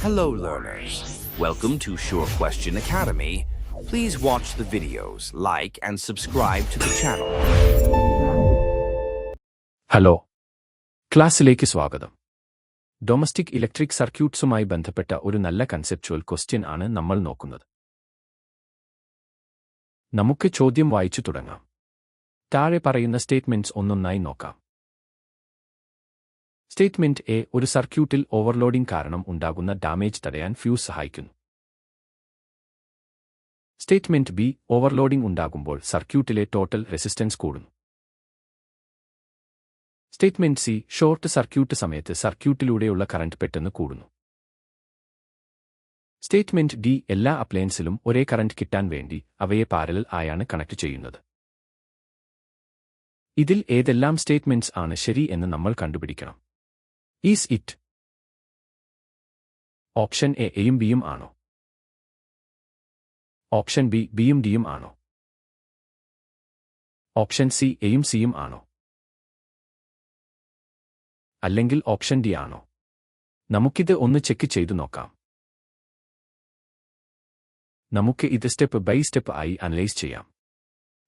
Hello learners, welcome to Sure Question Academy. Please watch the videos, like and subscribe to the channel. Hello, ക്ലാസ്സിലേക്ക് സ്വാഗതം. Domestic electric സർക്യൂട്ട്സുമായി ബന്ധപ്പെട്ട ഒരു നല്ല conceptual question ആണ് നമ്മൾ നോക്കുന്നത്. നമുക്ക് ചോദ്യം വായിച്ചു തുടങ്ങാം. താഴെ പറയുന്ന സ്റ്റേറ്റ്മെന്റ്സ് ഒന്നൊന്നായി നോക്കാം. സ്റ്റേറ്റ്മെന്റ് എ, ഒരു സർക്യൂട്ടിൽ ഓവർലോഡിംഗ് കാരണം ഉണ്ടാകുന്ന ഡാമേജ് തടയാൻ ഫ്യൂസ് സഹായിക്കുന്നു. സ്റ്റേറ്റ്മെന്റ് ബി, ഓവർലോഡിംഗ് ഉണ്ടാകുമ്പോൾ സർക്യൂട്ടിലെ ടോട്ടൽ റെസിസ്റ്റൻസ് കൂടുന്നു. സ്റ്റേറ്റ്മെന്റ് സി, ഷോർട്ട് സർക്യൂട്ട് സമയത്ത് സർക്യൂട്ടിലൂടെയുള്ള കറന്റ് പെട്ടെന്ന് കൂടുന്നു. സ്റ്റേറ്റ്മെന്റ് ഡി, എല്ലാ അപ്ലയൻസിലും ഒരേ കറന്റ് കിട്ടാൻ വേണ്ടി അവയെ പാരലൽ ആയാണ് കണക്ട് ചെയ്യുന്നത്. ഇതിൽ ഏതെല്ലാം സ്റ്റേറ്റ്മെന്റ്സ് ആണ് ശരി എന്ന് നമ്മൾ കണ്ടുപിടിക്കണം. ഈസ് ഇറ്റ് ഓപ്ഷൻ എ എയും ബിയും ആണോ? ഓപ്ഷൻ ബി ബിയും ഡിയും ആണോ? ഓപ്ഷൻ സി എയും സിയും ആണോ? അല്ലെങ്കിൽ ഓപ്ഷൻ ഡി ആണോ? നമുക്കിത് ഒന്ന് ചെക്ക് ചെയ്തു നോക്കാം. നമുക്ക് ഇത് സ്റ്റെപ്പ് ബൈ സ്റ്റെപ്പ് ആയി അനലൈസ് ചെയ്യാം.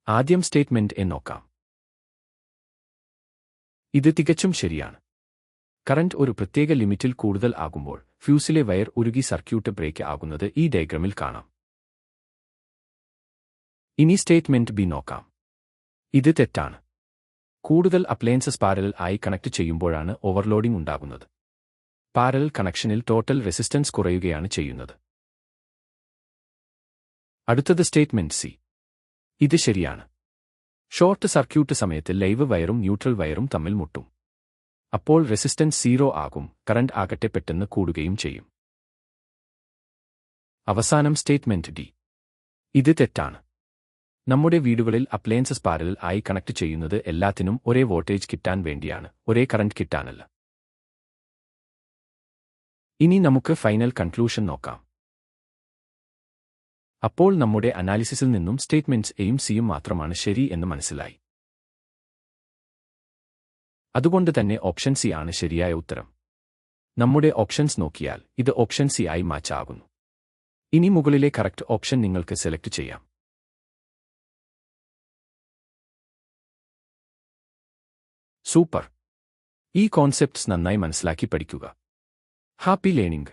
ആദ്യം സ്റ്റേറ്റ്മെന്റ് എ നോക്കാം. ഇത് തികച്ചും ശരിയാണ്. കറന്റ് ഒരു പ്രത്യേക ലിമിറ്റിൽ കൂടുതൽ ആകുമ്പോൾ ഫ്യൂസിലെ വയർ ഉരുകി സർക്യൂട്ട് ബ്രേക്ക് ആകുന്നത് ഈ ഡയഗ്രമിൽ കാണാം. ഇനി സ്റ്റേറ്റ്മെന്റ് ബി നോക്കാം. ഇത് തെറ്റാണ്. കൂടുതൽ അപ്ലയൻസസ് പാരലൽ ആയി കണക്ട് ചെയ്യുമ്പോഴാണ് ഓവർലോഡിംഗ് ഉണ്ടാകുന്നത്. പാരലൽ കണക്ഷനിൽ ടോട്ടൽ റെസിസ്റ്റൻസ് കുറയുകയാണ് ചെയ്യുന്നത്. അടുത്തത് സ്റ്റേറ്റ്മെന്റ് സി. ഇത് ശരിയാണ്. ഷോർട്ട് സർക്യൂട്ട് സമയത്ത് ലൈവ് വയറും ന്യൂട്രൽ വയറും തമ്മിൽ മുട്ടും. അപ്പോൾ റെസിസ്റ്റൻസ് 0 ആകും, കറന്റ് ആകട്ടെ പെട്ടെന്ന് കൂടുകയും ചെയ്യും. അവസാനം സ്റ്റേറ്റ്മെന്റ് ഡി. ഇത് തെറ്റാണ്. നമ്മുടെ വീടുകളിൽ അപ്ലയൻസസ് പാരലൽ ആയി കണക്ട് ചെയ്യുന്നത് എല്ലാത്തിനും ഒരേ വോൾട്ടേജ് കിട്ടാൻ വേണ്ടിയാണ്, ഒരേ കറന്റ് കിട്ടാനല്ല. ഇനി നമുക്ക് ഫൈനൽ കൺക്ലൂഷൻ നോക്കാം. അപ്പോൾ നമ്മുടെ അനാലിസിസിൽ നിന്നും സ്റ്റേറ്റ്മെന്റ്സ് എയും സിയും മാത്രമാണ് ശരി എന്ന് മനസ്സിലായി. അതുകൊണ്ട് തന്നെ ഓപ്ഷൻ സി ആണ് ശരിയായ ഉത്തരം. നമ്മുടെ ഓപ്ഷൻസ് നോക്കിയാൽ ഇത് ഓപ്ഷൻ സി ആയി മാച്ച് ആകുന്നു. ഇനി മുകളിലെ കറക്റ്റ് ഓപ്ഷൻ നിങ്ങൾക്ക് സെലക്ട് ചെയ്യാം. സൂപ്പർ! ഈ കോൺസെപ്റ്റ്സ് നന്നായി മനസ്സിലാക്കി പഠിക്കുക. Happy learning!